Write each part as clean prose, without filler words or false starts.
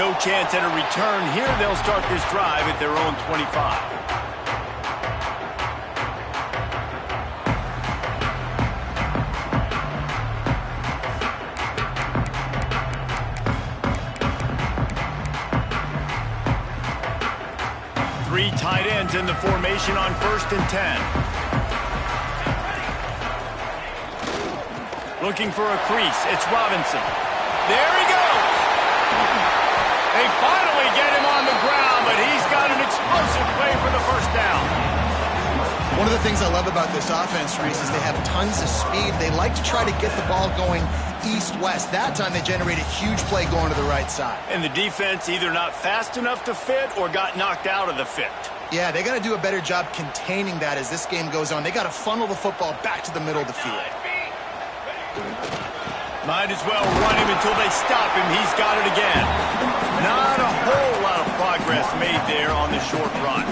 no chance at a return here. They'll start this drive at their own 25. Three tight ends in the formation on 1st and 10. Looking for a crease. It's Robinson. There he goes. They finally get him on the ground, but he's got an explosive play for the first down. One of the things I love about this offense, Reese, is they have tons of speed. They like to try to get the ball going east-west. That time they generate a huge play going to the right side. And the defense either not fast enough to fit or got knocked out of the fit. Yeah, they got to do a better job containing that as this game goes on. They got to funnel the football back to the middle of the field. Might as well run him until they stop him. He's got it again. Not a whole lot of progress made there on the short run.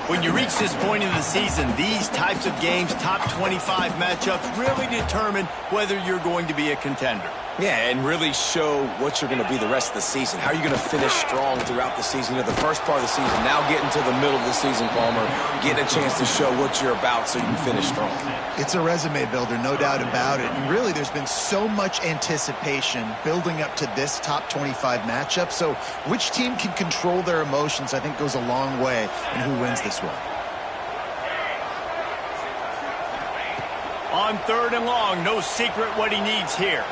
When you reach this point in the season, these types of games, top 25 matchups, really determine whether you're going to be a contender. Yeah, and really show what you're going to be the rest of the season. How are you going to finish strong throughout the season? You know, the first part of the season, now getting to the middle of the season, Palmer, getting a chance to show what you're about so you can finish strong. It's a resume builder, no doubt about it. And really, there's been so much anticipation building up to this top 25 matchup. So which team can control their emotions, I think, goes a long way in who wins this one. On 3rd and long, no secret what he needs here.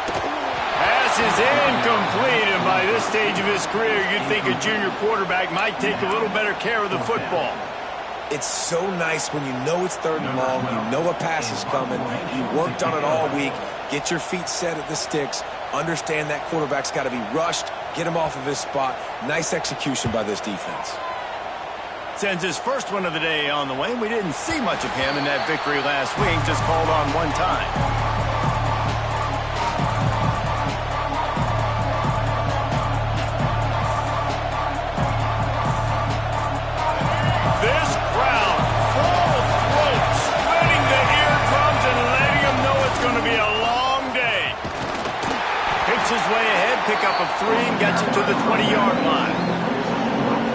Pass is incomplete, and by this stage of his career, you'd think a junior quarterback might take a little better care of the football. It's so nice when you know it's 3rd and long, you know a pass is coming, you worked on it all week, get your feet set at the sticks, understand that quarterback's got to be rushed, get him off of his spot. Nice execution by this defense. Sends his first one of the day on the way. We didn't see much of him in that victory last week, just called on one time. Pick up of 3 and gets it to the 20-yard line.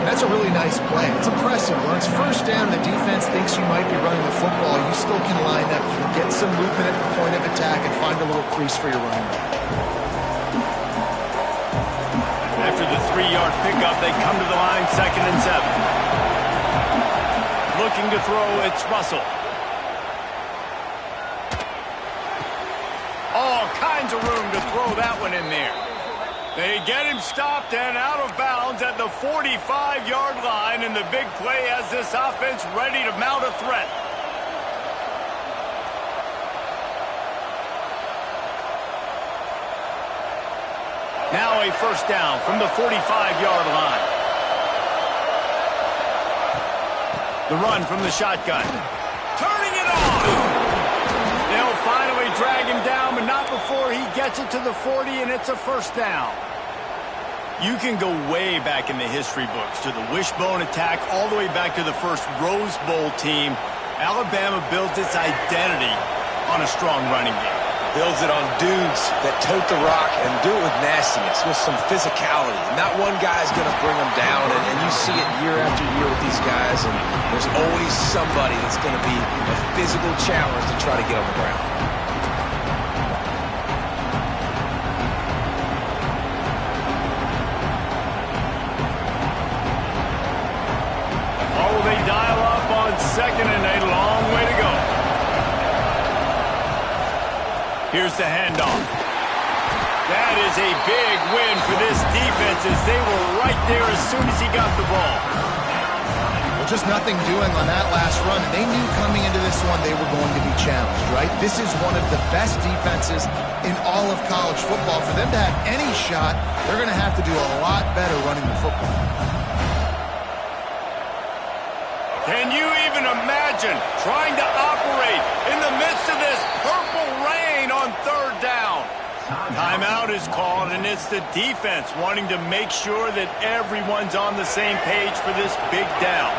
That's a really nice play. It's impressive. When it's first down, the defense thinks you might be running the football. You still can line up, you can get some movement at the point of attack, and find a little crease for your running back. After the 3-yard pickup, they come to the line, 2nd and 7. Looking to throw, it's Russell. All kinds of room to throw that one in there. They get him stopped and out of bounds at the 45-yard line, and the big play has this offense ready to mount a threat. Now a first down from the 45-yard line. The run from the shotgun. Turning it on! They'll finally drag him down, but not before he gets it to the 40, and it's a first down. You can go way back in the history books to the wishbone attack, all the way back to the first Rose Bowl team. Alabama built its identity on a strong running game. Builds it on dudes that tote the rock and do it with nastiness, with some physicality. Not one guy's going to bring them down, and you see it year after year with these guys, and there's always somebody that's going to be a physical challenge to try to get on the ground. Oh, they dial up on 2nd and a long way to go. Here's the handoff. That is a big win for this defense as they were right there as soon as he got the ball. Well, just nothing doing on that last run. And they knew coming into this one they were going to be challenged, right? This is one of the best defenses in all of college football. For them to have any shot, they're going to have to do a lot better running the football. Can you even imagine trying to operate in the midst of this purple rain on 3rd down? Timeout is called, and it's the defense wanting to make sure that everyone's on the same page for this big down.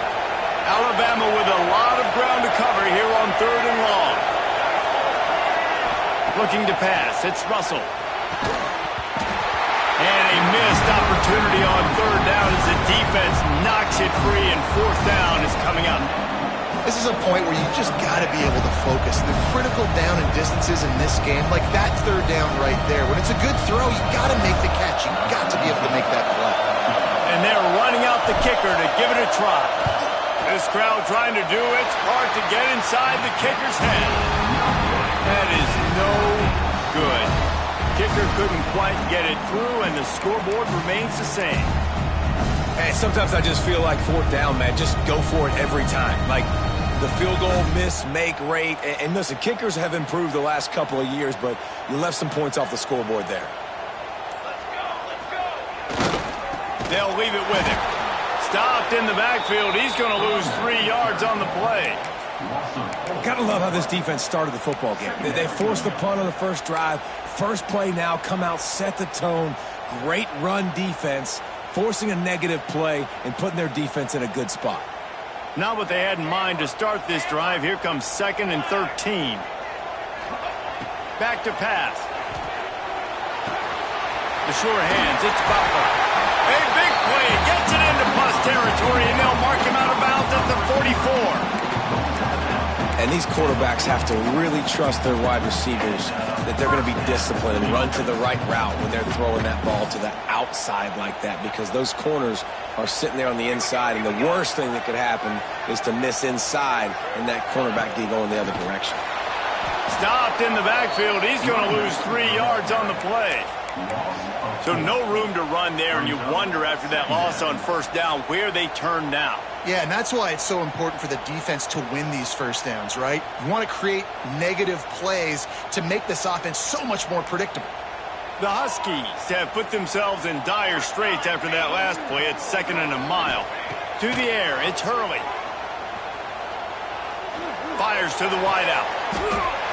Alabama with a lot of ground to cover here on 3rd and long. Looking to pass, it's Russell. And a missed opportunity on third down as the defense knocks it free, and fourth down is coming up. This is a point where you just got to be able to focus. The critical down and distances in this game, like that third down right there. When it's a good throw, you got to make the catch. You got to be able to make that play. And they're running out the kicker to give it a try. This crowd trying to do its part to get inside the kicker's head. That is no good. Kicker couldn't quite get it through, and the scoreboard remains the same. Hey, sometimes I just feel like fourth down, man. Just go for it every time. Like the field goal miss, make rate. And listen, kickers have improved the last couple of years, but you left some points off the scoreboard there. Let's go. They'll leave it with him. Stopped in the backfield. He's going to lose 3 yards on the play. Gotta love how this defense started the football game. They forced the punt on the first drive. First play now, come out, set the tone. Great run defense, forcing a negative play and putting their defense in a good spot. Not what they had in mind to start this drive. Here comes 2nd and 13. Back to pass. The sure hands, it's Butler. A big play, gets it into plus territory, and they'll mark him out of bounds at the 44. And these quarterbacks have to really trust their wide receivers that they're going to be disciplined and run to the right route when they're throwing that ball to the outside like that, because those corners are sitting there on the inside, and the worst thing that could happen is to miss inside and that cornerback be going the other direction. Stopped in the backfield. He's going to lose 3 yards on the play. So no room to run there, and you wonder after that loss on first down where they turn now. Yeah, and that's why it's so important for the defense to win these first downs, right? You want to create negative plays to make this offense so much more predictable. The Huskies have put themselves in dire straits after that last play. It's 2nd and a mile. To the air, it's Hurley. Fires to the wideout.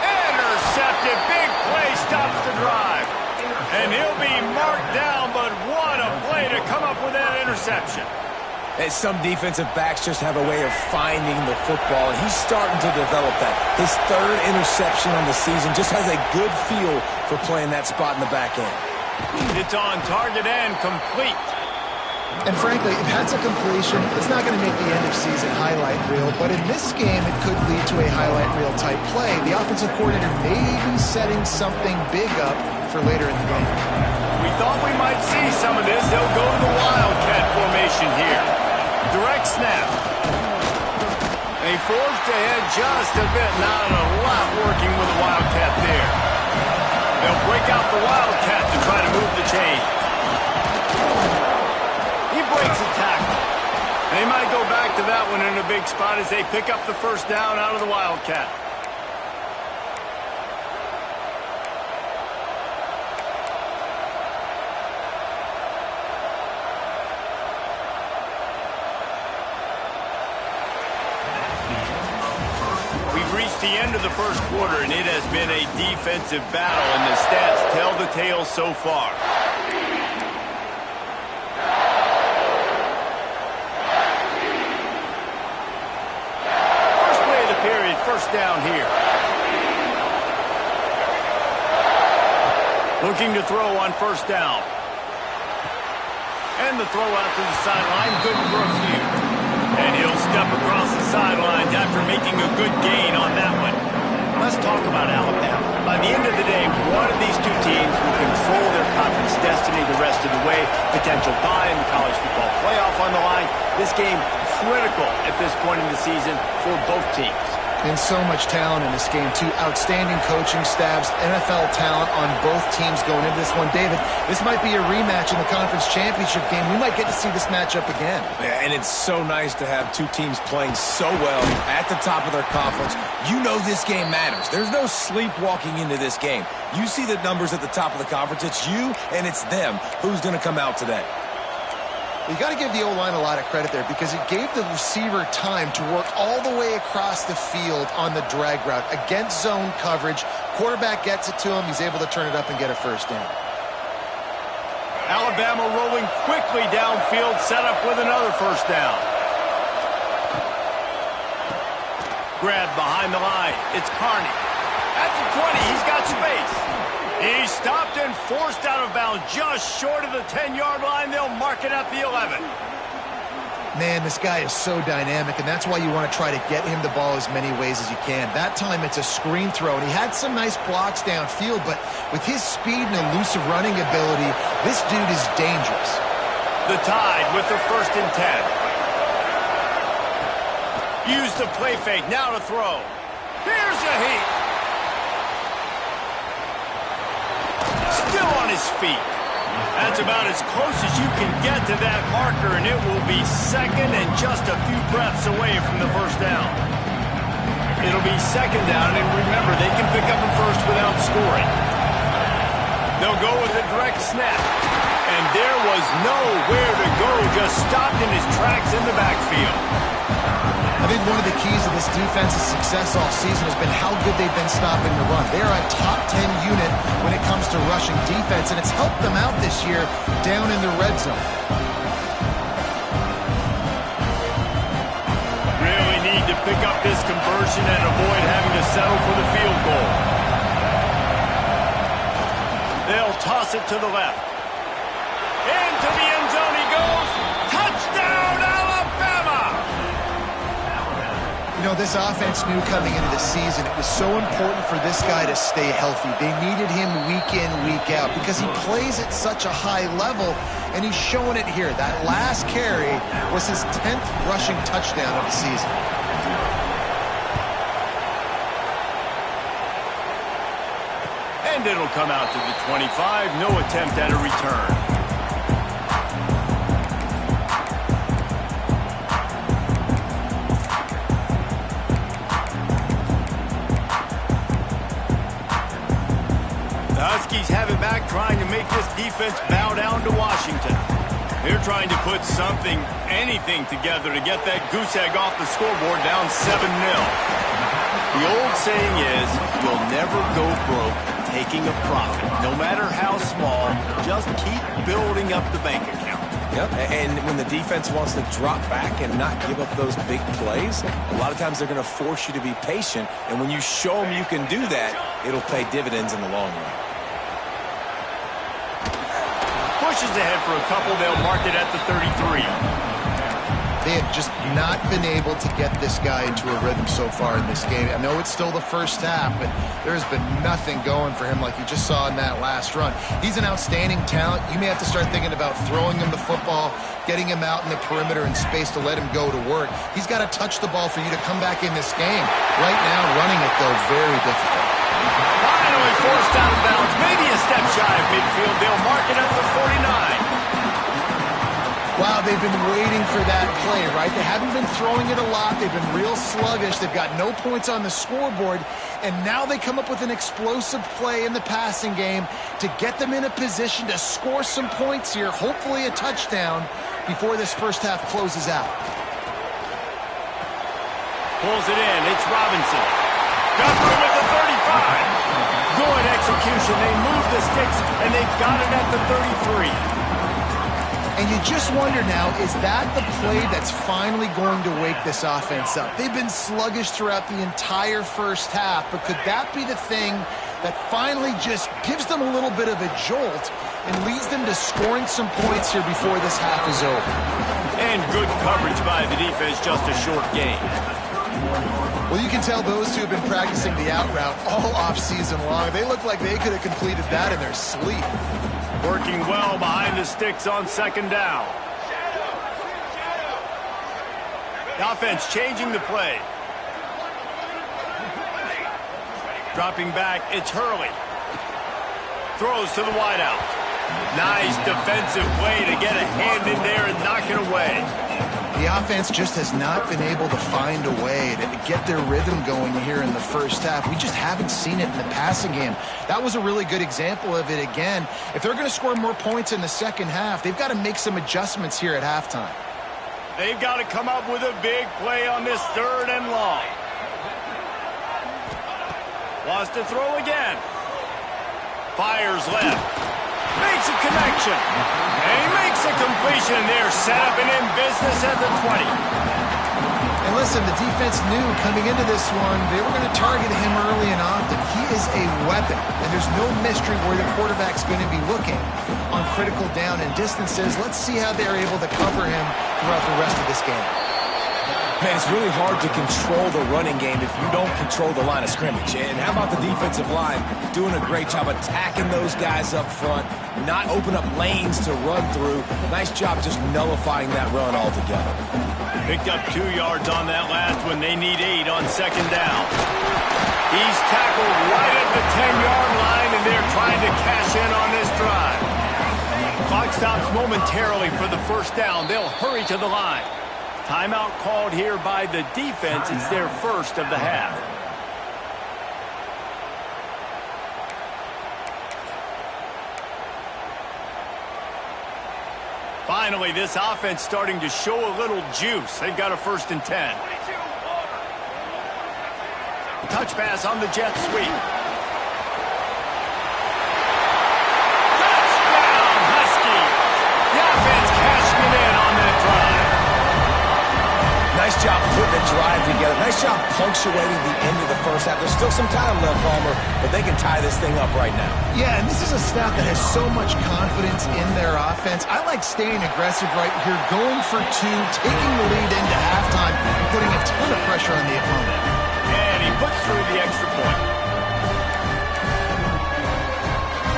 Intercepted. Big play stops the drive. And he'll be marked down, but what a play to come up with that interception. And some defensive backs just have a way of finding the football, and he's starting to develop that. His 3rd interception on the season just has a good feel for playing that spot in the back end. It's on target and complete. And frankly, if that's a completion, it's not going to make the end of season highlight reel, but in this game, it could lead to a highlight reel type play. The offensive coordinator may be setting something big up for later in the game. We thought we might see some of this. They'll go to the Wildcat formation here. Direct snap. They forced ahead just a bit. Not a lot working with the Wildcat there. They'll break out the Wildcat to try to move the chain. He breaks a tackle. They might go back to that one in a big spot as they pick up the first down out of the Wildcat. The end of the first quarter, and it has been a defensive battle, and the stats tell the tale so far. First play of the period, first down here. Looking to throw on first down. And the throw out to the sideline, good for a few. And he'll step across the sidelines after making a good gain on that one. Let's talk about Alabama. By the end of the day, one of these two teams will control their conference destiny the rest of the way. Potential bye in the college football playoff on the line. This game critical at this point in the season for both teams. And so much talent in this game, too. Outstanding coaching staffs, NFL talent on both teams going into this one. David, this might be a rematch in the conference championship game. We might get to see this matchup again. Yeah, and it's so nice to have two teams playing so well at the top of their conference. You know this game matters. There's no sleepwalking into this game. You see the numbers at the top of the conference. It's you and it's them. Who's going to come out today? You got to give the O-line a lot of credit there because it gave the receiver time to work all the way across the field on the drag route against zone coverage. Quarterback gets it to him. He's able to turn it up and get a first down. Alabama rolling quickly downfield, set up with another first down. Grab behind the line. It's Carney. At the 20, he's got space. He's stopped and forced out of bounds just short of the 10-yard line. They'll mark it at the 11. Man, this guy is so dynamic, and that's why you want to try to get him the ball as many ways as you can. That time it's a screen throw, and he had some nice blocks downfield, but with his speed and elusive running ability, this dude is dangerous. The Tide with the 1st and 10. Use the play fake, now to throw. Here's a heat. Still on his feet. That's about as close as you can get to that marker, and it will be 2nd and just a few breaths away from the 1st down. It'll be 2nd down, and remember, they can pick up a 1st without scoring. They'll go with a direct snap, and there was nowhere to go, just stopped in his tracks in the backfield. I think one of the keys of this defense's success all season has been how good they've been stopping the run. They are a top 10 unit when it comes to rushing defense, and it's helped them out this year down in the red zone. Really need to pick up this conversion and avoid having to settle for the field goal. They'll toss it to the left. Into the end zone he goes. Touchdown, Alabama! You know, this offense knew coming into the season it was so important for this guy to stay healthy. They needed him week in, week out because he plays at such a high level, and he's showing it here. That last carry was his 10th rushing touchdown of the season. And it'll come out to the 25. No attempt at a return. Huskies have it back, trying to make this defense bow down to Washington. They're trying to put something, anything together to get that goose egg off the scoreboard, down 7-0. The old saying is, you'll never go broke taking a profit. No matter how small, just keep building up the bank account. Yep, and when the defense wants to drop back and not give up those big plays, a lot of times they're going to force you to be patient, and when you show them you can do that, it'll pay dividends in the long run. Pushes ahead for a couple. They'll mark it at the 33. They have just not been able to get this guy into a rhythm so far in this game. I know it's still the first half, but there's been nothing going for him like you just saw in that last run. He's an outstanding talent. You may have to start thinking about throwing him the football, getting him out in the perimeter in space to let him go to work. He's got to touch the ball for you to come back in this game. Right now, running it, though, very difficult. Finally forced out of bounds, maybe a step shy of midfield. They'll mark it at the 49. Wow, they've been waiting for that play, right? They haven't been throwing it a lot. They've been real sluggish. They've got no points on the scoreboard, and now they come up with an explosive play in the passing game to get them in a position to score some points here, hopefully a touchdown, before this first half closes out. Pulls it in. It's Robinson. Got through with the 35. Good execution. They move the sticks, and they've got it at the 33. And you just wonder now, is that the play that's finally going to wake this offense up? They've been sluggish throughout the entire first half, but could that be the thing that finally just gives them a little bit of a jolt and leads them to scoring some points here before this half is over? And good coverage by the defense, just a short game. Well, you can tell those two have been practicing the out route all off-season long. They look like they could have completed that in their sleep. Working well behind the sticks on 2nd down. The offense changing the play. Dropping back, it's Hurley. Throws to the wideout. Nice defensive play to get a hand in there and knock it away. The offense just has not been able to find a way to get their rhythm going here in the first half. We just haven't seen it in the passing game. That was a really good example of it again. If they're going to score more points in the second half, they've got to make some adjustments here at halftime. They've got to come up with a big play on this 3rd and long. Wants to throw again. Fires left. Makes a connection. And he makes a completion. They're set up and in business at the 20. And listen, the defense knew coming into this one, they were going to target him early and often. He is a weapon happen. And there's no mystery where the quarterback's going to be looking on critical down and distances. Let's see how they're able to cover him throughout the rest of this game. Man, it's really hard to control the running game if you don't control the line of scrimmage. And how about the defensive line doing a great job attacking those guys up front, not open up lanes to run through. Nice job just nullifying that run altogether. Picked up 2 yards on that last one. They need 8 on second down. He's tackled right at the 10-yard line, and they're trying to cash in on this drive. Clock stops momentarily for the first down. They'll hurry to the line. Timeout called here by the defense. It's their first of the half. Finally, this offense starting to show a little juice. They've got a 1st and 10. Touch pass on the jet sweep. Touchdown, Husky. The offense cashing it in on that drive. Nice job putting the drive together. Nice job punctuating the end of the first half. There's still some time left, Palmer, but they can tie this thing up right now. Yeah, and this is a staff that has so much confidence in their offense. I like staying aggressive right here, going for 2, taking the lead into halftime, and putting a ton of pressure on the opponent. And he puts through the extra point.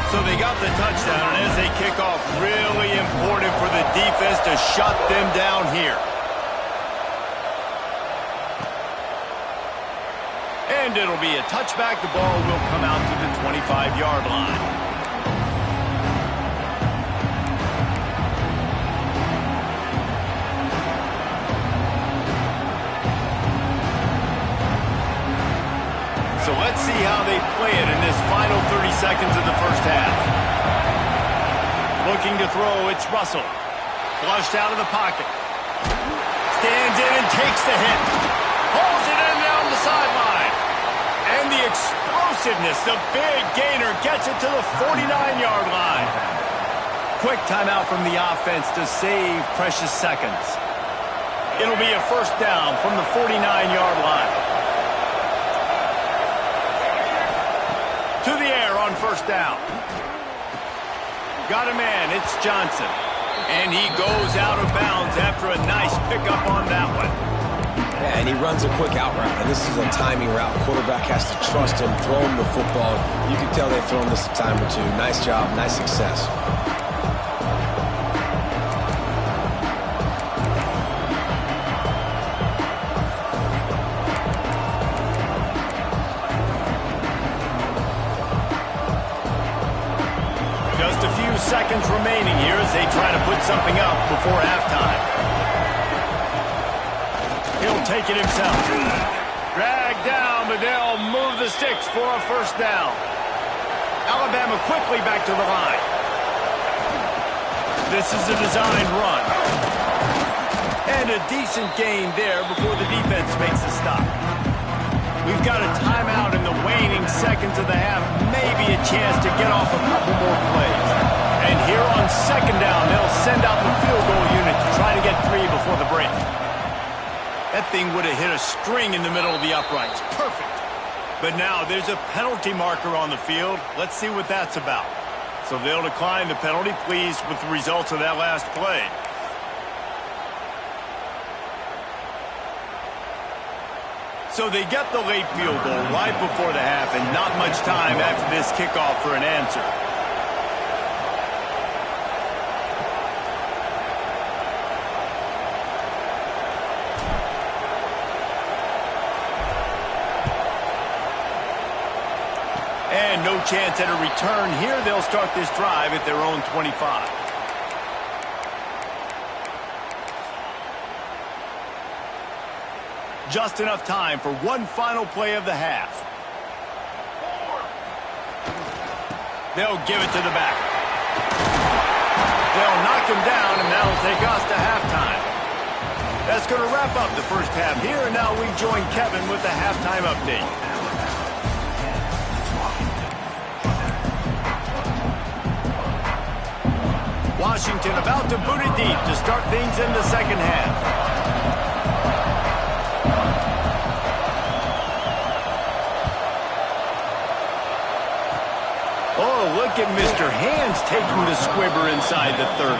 So they got the touchdown, and as they kick off, really important for the defense to shut them down here. And it'll be a touchback. The ball will come out to the 25-yard line. So let's see how they play it in this final 30 seconds of the first half. Looking to throw, it's Russell. Flushed out of the pocket. Stands in and takes the hit. Pulls it in down the sideline. And the explosiveness, the big gainer, gets it to the 49-yard line. Quick timeout from the offense to save precious seconds. It'll be a 1st down from the 49-yard line. To the air on 1st down. Got a man, it's Johnson. And he goes out of bounds after a nice pickup on that one. Yeah, and he runs a quick out route, and this is a timing route. Quarterback has to trust him, throw him the football. You can tell they've thrown this a time or 2. Nice job, nice success. Just a few seconds remaining here as they try to put something up before halftime. He'll take it himself. Dragged down, but they'll move the sticks for a 1st down. Alabama quickly back to the line. This is a designed run. And a decent gain there before the defense makes a stop. We've got a timeout in the waning seconds of the half. Maybe a chance to get off a couple more plays. And here on 2nd down, they'll send out the field goal unit to try to get 3 before the break. That thing would have hit a string in the middle of the uprights. Perfect. But now there's a penalty marker on the field. Let's see what that's about. So they'll decline the penalty, pleased with the results of that last play. So they get the late field goal right before the half, and not much time after this kickoff for an answer. And no chance at a return here. They'll start this drive at their own 25. Just enough time for one final play of the half. They'll give it to the back. They'll knock him down, and that'll take us to halftime. That's going to wrap up the first half here, and now we join Kevin with the halftime update. Washington about to boot it deep to start things in the second half. Oh, look at Mr. Hands taking the squibber inside the 30.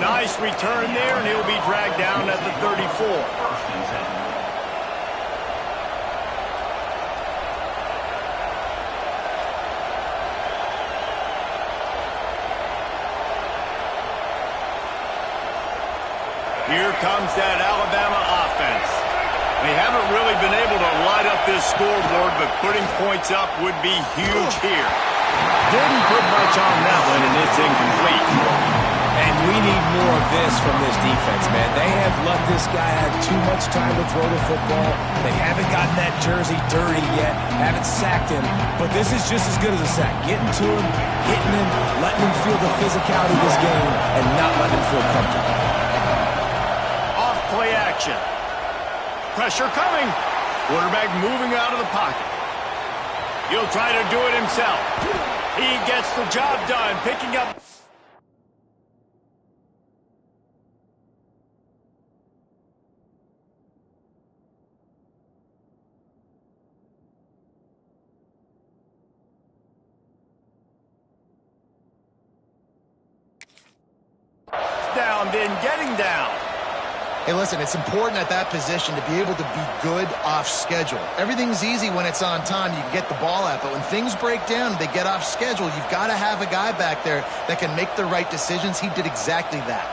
Nice return there, and he'll be dragged down at the 34. Here comes that Alabama offense. They haven't really been able to light up this scoreboard, but putting points up would be huge here. Didn't put much on that one, and it's incomplete. And we need more of this from this defense, man. They have let this guy have too much time to throw the football. They haven't gotten that jersey dirty yet, haven't sacked him, but this is just as good as a sack. Getting to him, hitting him, letting him feel the physicality of this game, and not letting him feel comfortable. Off play action. Pressure coming. Quarterback moving out of the pocket. He'll try to do it himself. He gets the job done, picking up. Down, then getting down. Hey, listen, it's important at that position to be able to be good off schedule. Everything's easy when it's on time. You can get the ball out. But when things break down, they get off schedule, you've got to have a guy back there that can make the right decisions. He did exactly that.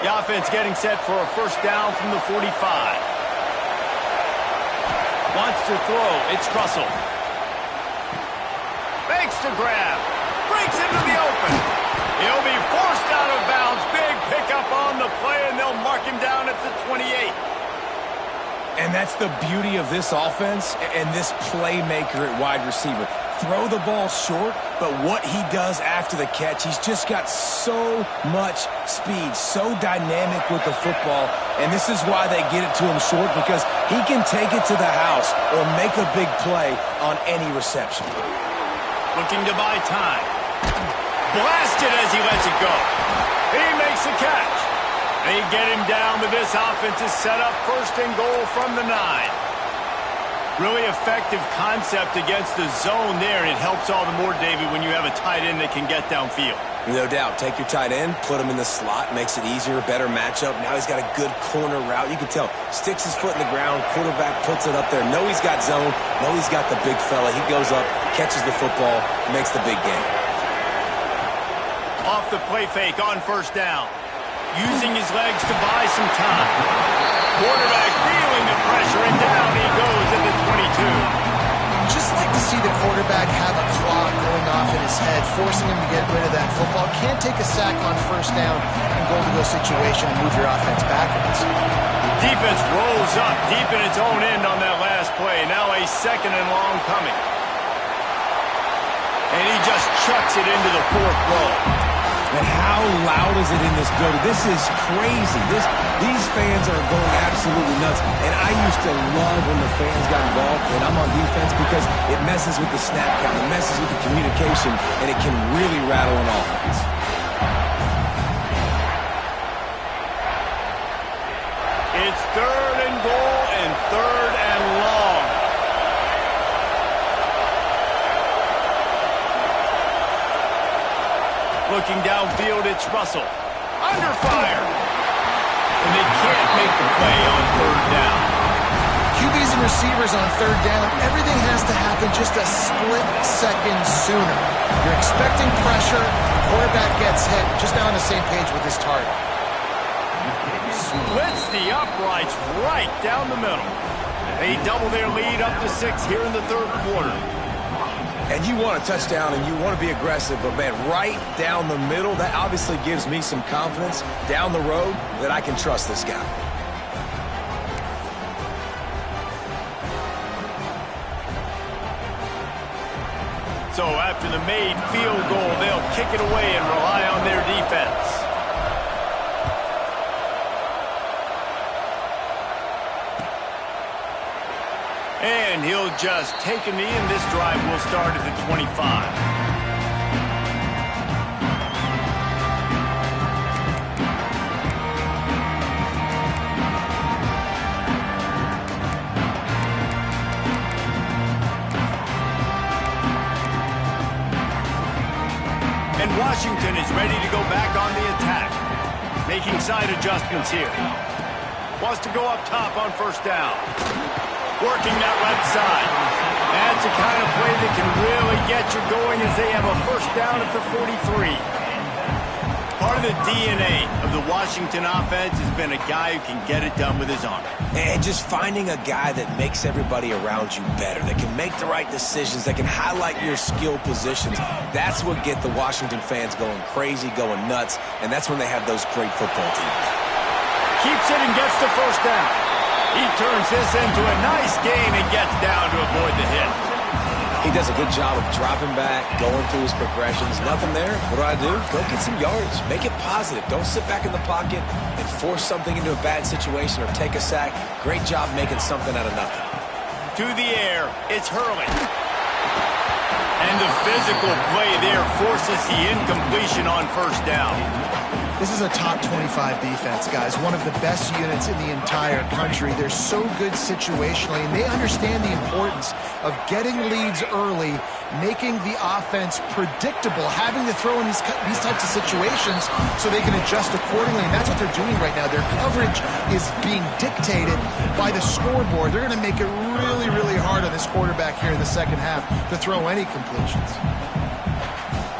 The offense getting set for a first down from the 45. Wants to throw. It's Russell. Makes the grab. Breaks into the open. He'll be forced out of bounds. Big pickup on the play, and they'll mark him down at the 28. And that's the beauty of this offense and this playmaker at wide receiver. Throw the ball short, but what he does after the catch, he's just got so much speed, so dynamic with the football, and this is why they get it to him short, because he can take it to the house or make a big play on any reception. Looking to buy time. Blasted as he lets it go. He makes the catch. They get him down, but this offense is set up first and goal from the 9. Really effective concept against the zone there, and it helps all the more, David, when you have a tight end that can get downfield. No doubt. Take your tight end, put him in the slot, makes it easier, better matchup. Now he's got a good corner route. You can tell. Sticks his foot in the ground, quarterback puts it up there. Know he's got zone, know he's got the big fella. He goes up, catches the football, makes the big game. Off the play fake on first down. Using his legs to buy some time. Quarterback feeling the pressure, and down he goes at the 22. Just like to see the quarterback have a clock going off in his head, forcing him to get rid of that football. Can't take a sack on first down and goal-to-go situation and move your offense backwards. Defense rolls up deep in its own end on that last play. Now a second and long coming. And he just chucks it into the 4th row. And how loud is it in this building? This is crazy. These fans are going absolutely nuts. And I used to love when the fans got involved, and I'm on defense, because it messes with the snap count, it messes with the communication, and it can really rattle an offense. It's 3rd and goal and 3rd and long. Looking downfield, it's Russell. Under fire. And they can't make the play on 3rd down. QBs and receivers on 3rd down, everything has to happen just a split second sooner. You're expecting pressure, quarterback gets hit, just not on the same page with his target. Splits the uprights right down the middle. They double their lead up to 6 here in the 3rd quarter. And you want a touchdown and you want to be aggressive, but man, right down the middle, that obviously gives me some confidence down the road that I can trust this guy. So after the made field goal, they'll kick it away and rely on their defense. And he'll just take a knee, and this drive will start at the 25. Washington is ready to go back on the attack. Making side adjustments here. Wants to go up top on first down. Working that left side. That's the kind of play that can really get you going as they have a first down at the 43. Part of the DNA of the Washington offense has been a guy who can get it done with his arm. And just finding a guy that makes everybody around you better, that can make the right decisions, that can highlight your skill positions. That's what gets the Washington fans going crazy, going nuts, and that's when they have those great football teams. Keeps it and gets the first down. He turns this into a nice gain and gets down to avoid the hit. He does a good job of dropping back, going through his progressions. Nothing there. What do? Go get some yards. Make it positive. Don't sit back in the pocket and force something into a bad situation or take a sack. Great job making something out of nothing. To the air, it's Hurley. And the physical play there forces the incompletion on first down. This is a top 25 defense, guys. One of the best units in the entire country. They're so good situationally, and they understand the importance of getting leads early, making the offense predictable, having to throw in these types of situations so they can adjust accordingly, and that's what they're doing right now. Their coverage is being dictated by the scoreboard. They're going to make it really, really hard on this quarterback here in the second half to throw any completions.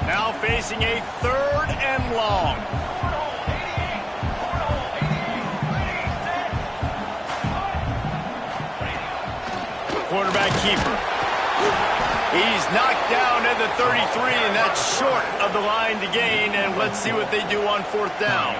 Now facing a 3rd and long. Quarterback keeper. He's knocked down at the 33, and that's short of the line to gain. And let's see what they do on 4th down.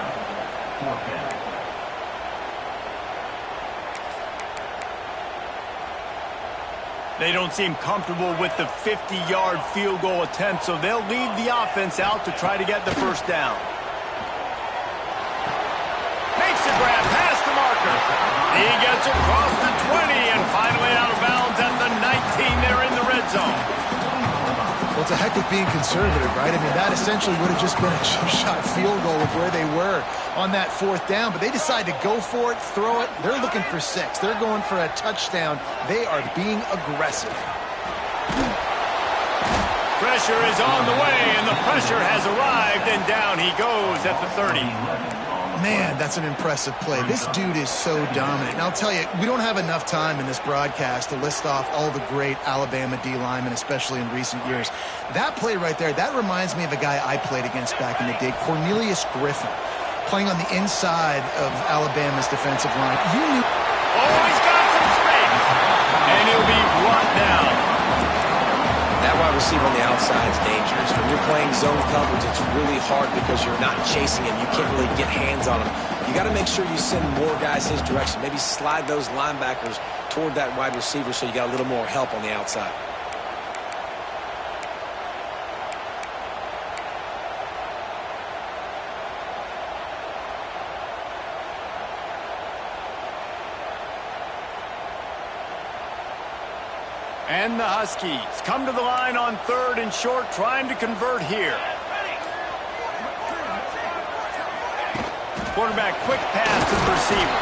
They don't seem comfortable with the 50-yard field goal attempt, so they'll lead the offense out to try to get the first down. Makes a grab past the marker. He gets across the 20 and finally out of bounds at the 19 there in the red zone. Well, it's a heck of being conservative, right? I mean, that essentially would have just been a chip-shot field goal with where they were on that 4th down, but they decide to go for it, throw it. They're looking for 6. They're going for a touchdown. They are being aggressive. Pressure is on the way, and the pressure has arrived, and down he goes at the 30. Man, that's an impressive play. This dude is so dominant. And I'll tell you, we don't have enough time in this broadcast to list off all the great Alabama D linemen, especially in recent years. That play right there, that reminds me of a guy I played against back in the day, Cornelius Griffin, playing on the inside of Alabama's defensive line. You knew... Oh, he's got some space, and he'll be brought down. That wide receiver on the outside is dangerous. When you're playing zone coverage, it's really hard because you're not chasing him. You can't really get hands on him. You got to make sure you send more guys his direction. Maybe slide those linebackers toward that wide receiver so you got a little more help on the outside. And the Huskies come to the line on 3rd and short, trying to convert here. Quarterback quick pass to the receiver.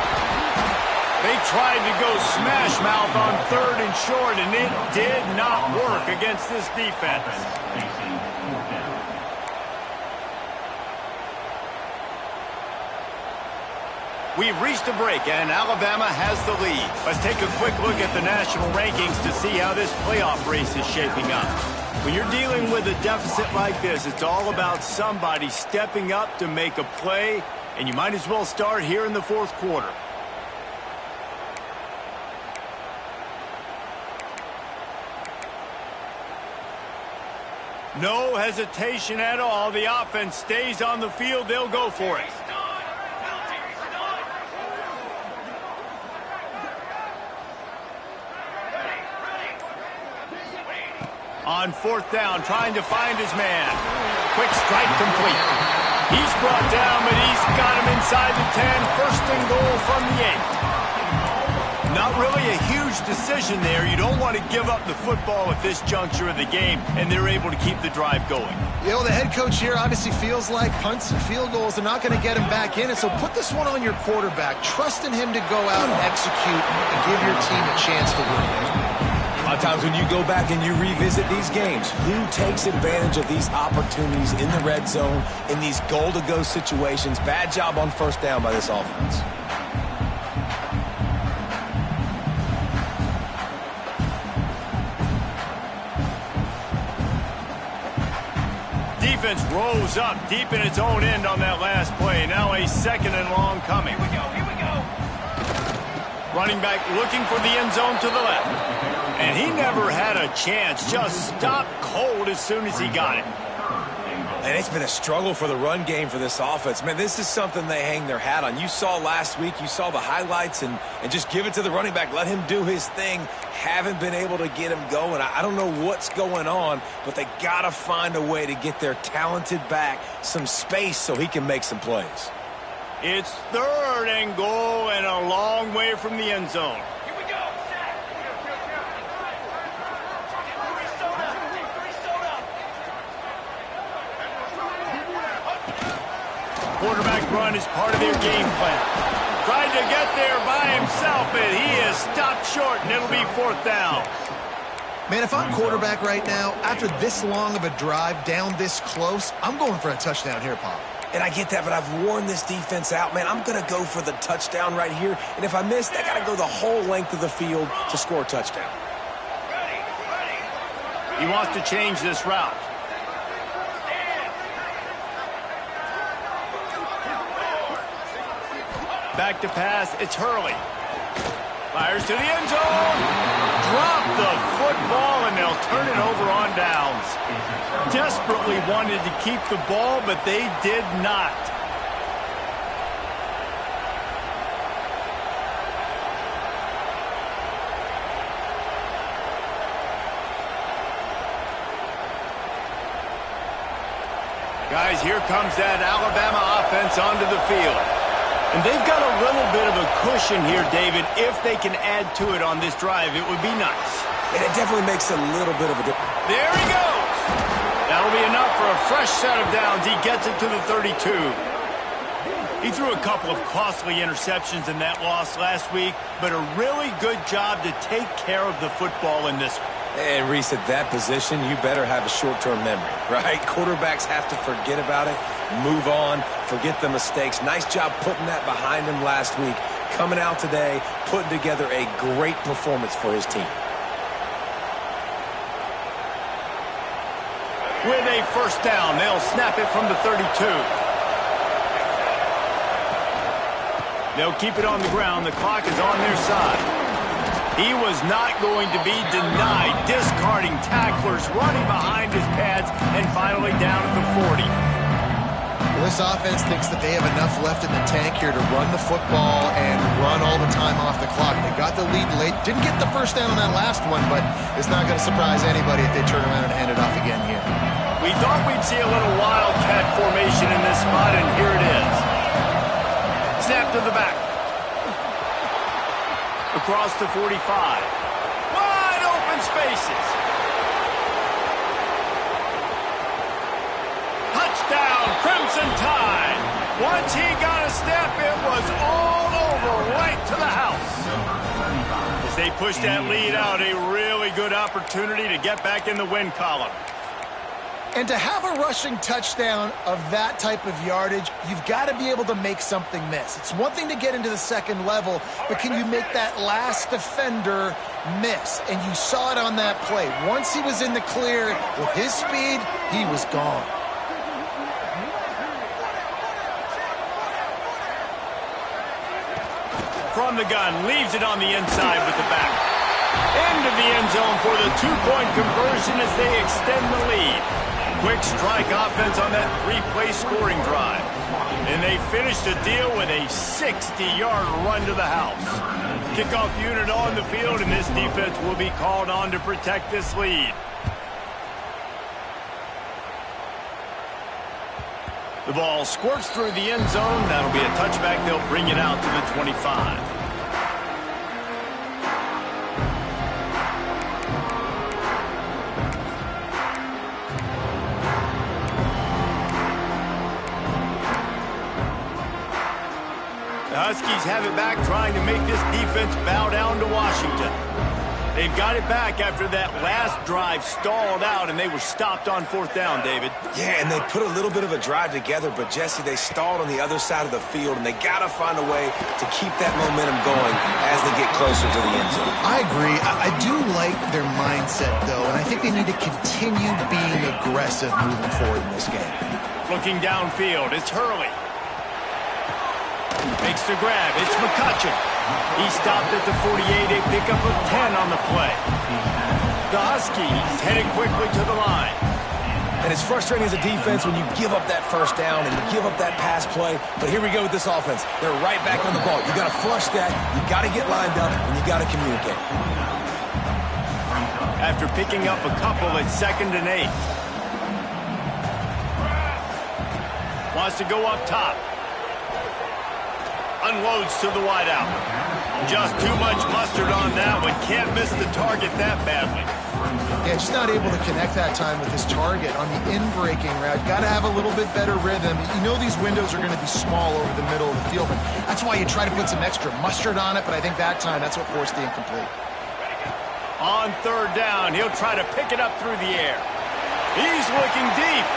They tried to go smash mouth on 3rd and short, and it did not work against this defense. We've reached a break, and Alabama has the lead. Let's take a quick look at the national rankings to see how this playoff race is shaping up. When you're dealing with a deficit like this, it's all about somebody stepping up to make a play, and you might as well start here in the 4th quarter. No hesitation at all. The offense stays on the field. They'll go for it. On 4th down, trying to find his man. Quick strike complete. He's brought down, but he's got him inside the 10. 1st and goal from the 8. Not really a huge decision there. You don't want to give up the football at this juncture of the game, and they're able to keep the drive going. You know, the head coach here obviously feels like punts and field goals are not going to get him back in, and so put this one on your quarterback. Trust in him to go out and execute and give your team a chance to win. A lot of times when you go back and you revisit these games, who takes advantage of these opportunities in the red zone, in these goal-to-go situations? Bad job on first down by this offense. Defense rose up deep in its own end on that last play. Now a second and long coming. Here we go, here we go. Running back looking for the end zone to the left. And he never had a chance. Just stopped cold as soon as he got it. And it's been a struggle for the run game for this offense. Man, this is something they hang their hat on. You saw last week, you saw the highlights, and just give it to the running back. Let him do his thing. Haven't been able to get him going. I don't know what's going on, but they got to find a way to get their talented back some space so he can make some plays. It's third and goal and a long way from the end zone. Quarterback run is part of their game plan. Tried to get there by himself, but he is stopped short, and it'll be fourth down. Man, if I'm quarterback right now, after this long of a drive down this close, I'm going for a touchdown here, Pop. And I get that, but I've worn this defense out, man. I'm going to go for the touchdown right here. And if I miss, I got to go the whole length of the field to score a touchdown. He wants to change this route. Back to pass, it's Hurley. Fires to the end zone. Drop the football, and they'll turn it over on downs. Desperately wanted to keep the ball, but they did not. Guys, here comes that Alabama offense onto the field. And they've got a little bit of a cushion here, David. If they can add to it on this drive, it would be nice. And it definitely makes a little bit of a difference. There he goes. That'll be enough for a fresh set of downs. He gets it to the 32. He threw a couple of costly interceptions in that loss last week, but a really good job to take care of the football in this one. And Reese, at that position, you better have a short-term memory, right? Quarterbacks have to forget about it, move on, forget the mistakes. Nice job putting that behind him last week. Coming out today, putting together a great performance for his team. With a first down, they'll snap it from the 32. They'll keep it on the ground. The clock is on their side. He was not going to be denied, discarding tacklers, running behind his pads, and finally down at the 40. Well, this offense thinks that they have enough left in the tank here to run the football and run all the time off the clock. They got the lead late. Didn't get the first down on that last one, but it's not going to surprise anybody if they turn around and hand it off again here. We thought we'd see a little wildcat formation in this spot, and here it is. Snap to the back. Across the 45. Wide open spaces. Touchdown, Crimson Tide. Once he got a step, it was all over, right to the house. As they push that lead out, a really good opportunity to get back in the win column. And to have a rushing touchdown of that type of yardage, you've got to be able to make something miss. It's one thing to get into the second level, but can you make that last defender miss? And you saw it on that play. Once he was in the clear with his speed, he was gone. From the gun, leaves it on the inside with the back. Into the end zone for the two-point conversion as they extend the lead. Quick strike offense on that three-play scoring drive. And they finish the deal with a 60-yard run to the house. Kickoff unit on the field, and this defense will be called on to protect this lead. The ball squirts through the end zone. That'll be a touchback. They'll bring it out to the 25. The Huskies have it back, trying to make this defense bow down to Washington. They've got it back after that last drive stalled out, and they were stopped on 4th down, David. Yeah, and they put a little bit of a drive together, but, Jesse, they stalled on the other side of the field, and they got to find a way to keep that momentum going as they get closer to the end zone. I agree. I do like their mindset, though, and I think they need to continue being aggressive moving forward in this game. Looking downfield, it's Hurley. Makes the grab. It's McCutcheon. He stopped at the 48, a pickup of 10 on the play. The Huskies headed quickly to the line. And it's frustrating as a defense when you give up that first down and you give up that pass play. But here we go with this offense. They're right back on the ball. You got to flush that. You got to get lined up, and you got to communicate. After picking up a couple at 2nd and 8. Wants to go up top. Unloads to the wideout. Just too much mustard on that one. Can't miss the target that badly. Yeah, just not able to connect that time with his target on the in-breaking route. Got to have a little bit better rhythm. You know these windows are going to be small over the middle of the field, but that's why you try to put some extra mustard on it, but I think that time that's what forced the incomplete. On 3rd down, he'll try to pick it up through the air. He's looking deep.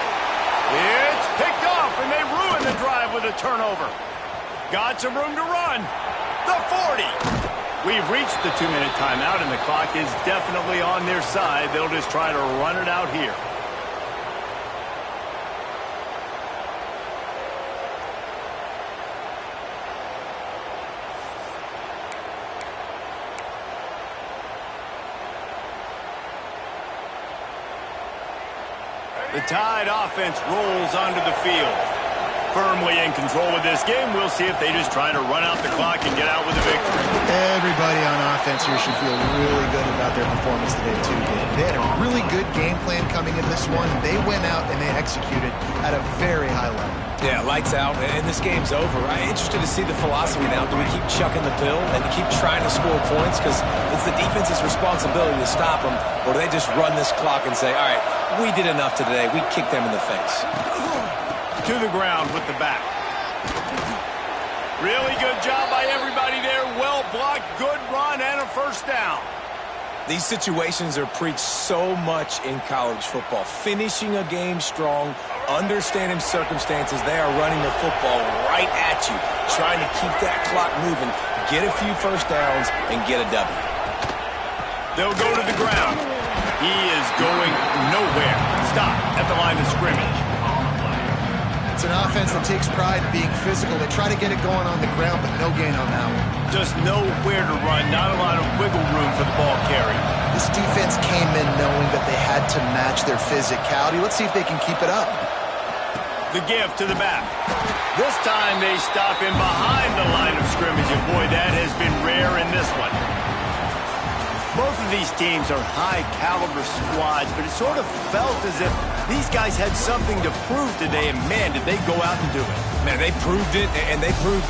It's picked off, and they ruin the drive with a turnover. Got some room to run. The 40. We've reached the 2-minute timeout, and the clock is definitely on their side. They'll just try to run it out here. The Tide offense rolls onto the field. Firmly in control of this game. We'll see if they just try to run out the clock and get out with a victory. Everybody on offense here should feel really good about their performance today, too, Dave. They had a really good game plan coming into this one. They went out and they executed at a very high level. Yeah, lights out, and this game's over. I'm interested to see the philosophy now. Do we keep chucking the pill and keep trying to score points? Because it's the defense's responsibility to stop them, or do they just run this clock and say, all right, we did enough today. We kicked them in the face. To the ground with the back. Really good job by everybody there. Well blocked, good run, and a 1st down. These situations are preached so much in college football. Finishing a game strong, understanding circumstances. They are running the football right at you, trying to keep that clock moving, get a few 1st downs, and get a W. They'll go to the ground. He is going nowhere. Stop at the line of scrimmage. It's an offense that takes pride in being physical. They try to get it going on the ground, but no gain on that one. Just nowhere to run. Not a lot of wiggle room for the ball carry. This defense came in knowing that they had to match their physicality. Let's see if they can keep it up. The give to the back. This time they stop him behind the line of scrimmage, and boy, that has been rare in this one. Both of these teams are high-caliber squads, but it sort of felt as if these guys had something to prove today, and man, did they go out and do it. Man, they proved it, and they proved